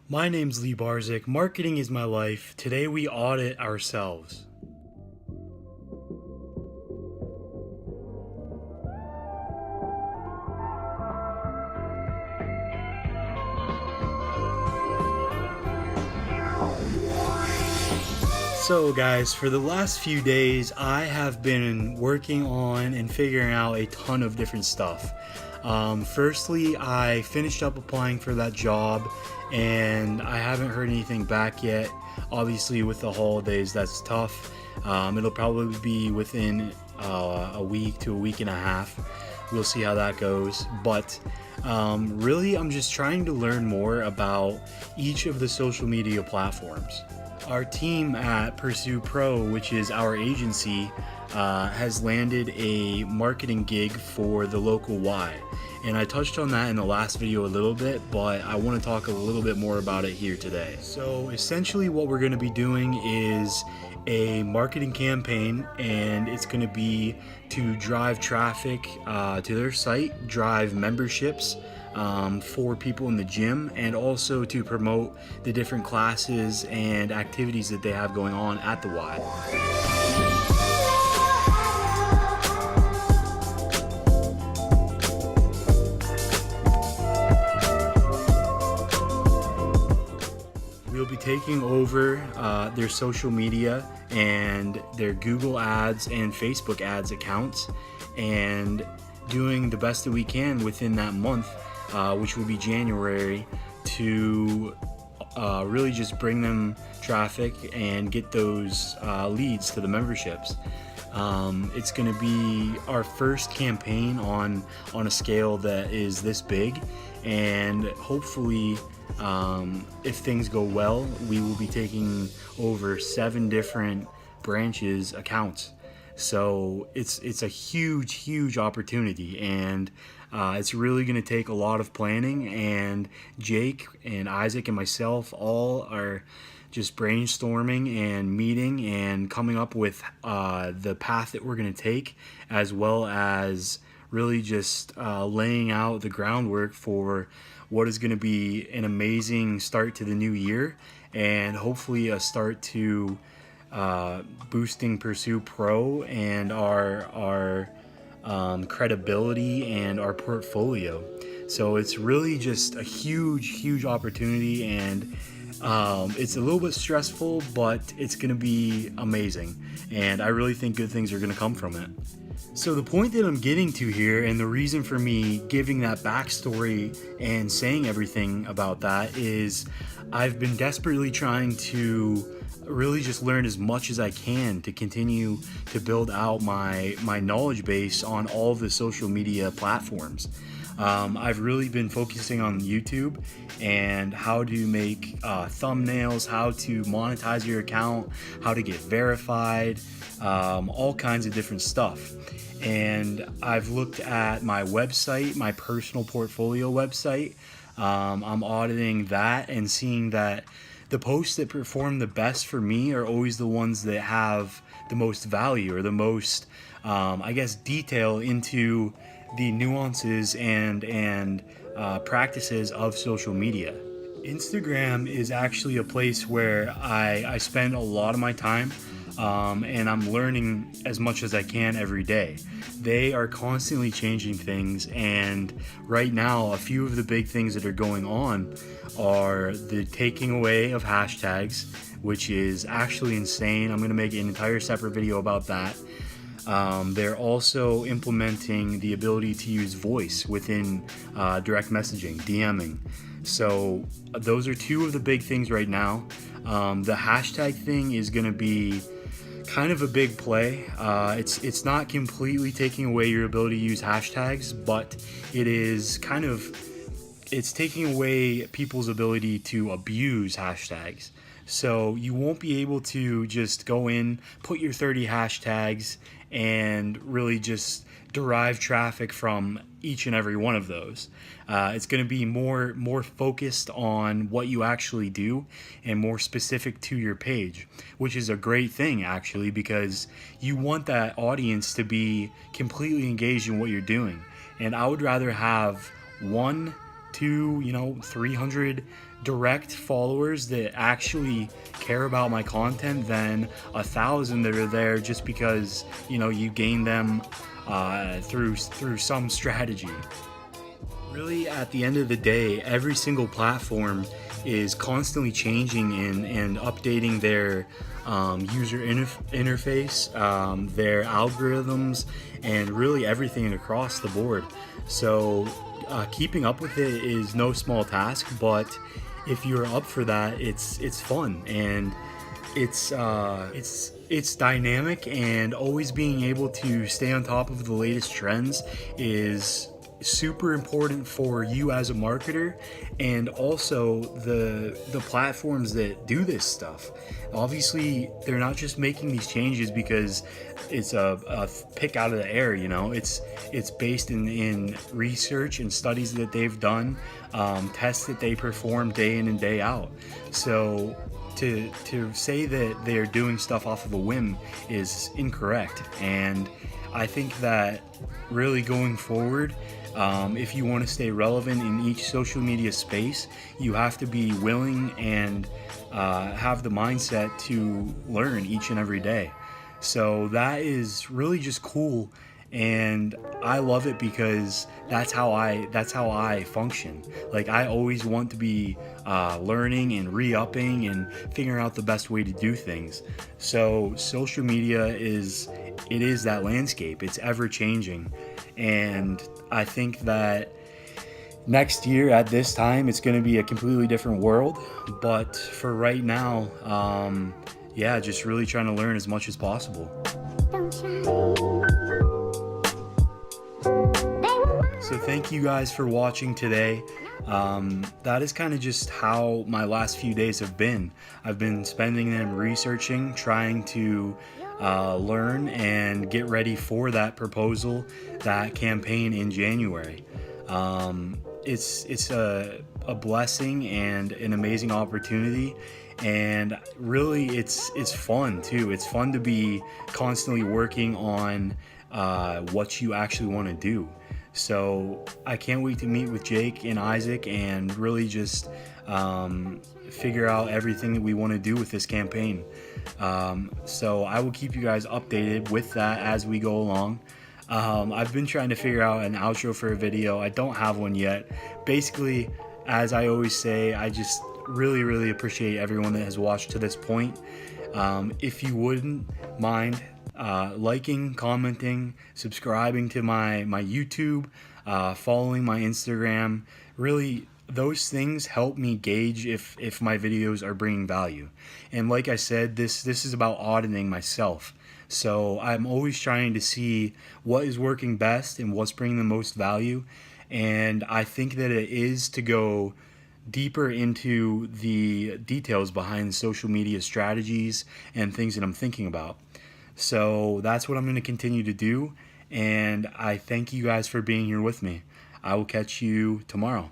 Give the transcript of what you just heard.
My name's Lee Barzik. Marketing is my life. Today we audit ourselves. So guys, for the last few days, I have been working on and figuring out a ton of different stuff. Firstly, I finished up applying for that job and I haven't heard anything back yet. Obviously with the holidays, that's tough. It'll probably be within a week to a week and a half. We'll see how that goes. But really, I'm just trying to learn more about each of the social media platforms. Our team at Pursue Pro, which is our agency, has landed a marketing gig for the local Y. And I touched on that in the last video a little bit, but I want to talk a little bit more about it here today. So essentially what we're going to be doing is a marketing campaign, and it's going to be to drive traffic to their site, drive memberships for people in the gym, and also to promote the different classes and activities that they have going on at the Y. We'll be taking over their social media and their Google ads and Facebook ads accounts and doing the best that we can within that month, which will be January, to really just bring them traffic and get those leads to the memberships. It's going to be our first campaign on a scale that is this big, and hopefully if things go well, we will be taking over 7 different branches accounts. So it's a huge opportunity, and it's really going to take a lot of planning, and Jake and Isaac and myself all are just brainstorming and meeting and coming up with the path that we're going to take, as well as really just laying out the groundwork for what is going to be an amazing start to the new year, and hopefully a start to boosting Pursue Pro and our credibility and our portfolio. So it's really just a huge opportunity, and it's a little bit stressful, but it's going to be amazing, and I really think good things are going to come from it. So the point that I'm getting to here, and the reason for me giving that backstory and saying everything about that, is I've been desperately trying to really just learn as much as I can to continue to build out my knowledge base on all of the social media platforms. I've really been focusing on YouTube and how to make thumbnails, how to monetize your account, how to get verified, all kinds of different stuff. And I've looked at my website, my personal portfolio website. I'm auditing that and seeing that the posts that perform the best for me are always the ones that have the most value, or the most, detail into the nuances and practices of social media. Instagram is actually a place where I spend a lot of my time, and I'm learning as much as I can every day. They are constantly changing things, and right now a few of the big things that are going on are the taking away of hashtags, which is actually insane. I'm going to make an entire separate video about that. They're also implementing the ability to use voice within direct messaging, DMing. So those are 2 of the big things right now. The hashtag thing is going to be kind of a big play. It's not completely taking away your ability to use hashtags, but it is it's taking away people's ability to abuse hashtags. So you won't be able to just go in, put your 30 hashtags, and really just derive traffic from each and every one of those. It's going to be more focused on what you actually do and more specific to your page, which is a great thing actually, because you want that audience to be completely engaged in what you're doing. And I would rather have 1, 2, 300 direct followers that actually care about my content than 1,000 that are there just because, you know, you gain them through some strategy. Really, at the end of the day, every single platform is constantly changing and updating their user interface, their algorithms, and really everything across the board. So keeping up with it is no small task, but if you're up for that, it's fun, and it's dynamic, and always being able to stay on top of the latest trends is super important for you as a marketer, and also the platforms that do this stuff. Obviously, they're not just making these changes because it's a pick out of the air, you know. It's based in research and studies that they've done, tests that they perform day in and day out. So to say that they're doing stuff off of a whim is incorrect. And I think that really going forward, if you want to stay relevant in each social media space, you have to be willing and have the mindset to learn each and every day. So that is really just cool, and I love it because that's how I function. Like, I always want to be learning and re-upping and figuring out the best way to do things. So social media is that landscape. It's ever changing, and I think that next year at this time it's going to be a completely different world. But for right now, yeah, just really trying to learn as much as possible. So thank you guys for watching today. That is kind of just how my last few days have been. I've been spending them researching, trying to learn and get ready for that proposal, that campaign in January. It's a blessing and an amazing opportunity, and really it's fun too. It's fun to be constantly working on what you actually want to do. So I can't wait to meet with Jake and Isaac and really just figure out everything that we want to do with this campaign. So I will keep you guys updated with that as we go along. I've been trying to figure out an outro for a video. I don't have one yet. Basically, as I always say, I just really appreciate everyone that has watched to this point. If you wouldn't mind liking, commenting, subscribing to my YouTube, following my Instagram, really those things help me gauge if my videos are bringing value. And like I said, this is about auditing myself. So I'm always trying to see what is working best and what's bringing the most value. And I think that it is to go deeper into the details behind social media strategies and things that I'm thinking about. So that's what I'm going to continue to do. And I thank you guys for being here with me. I will catch you tomorrow.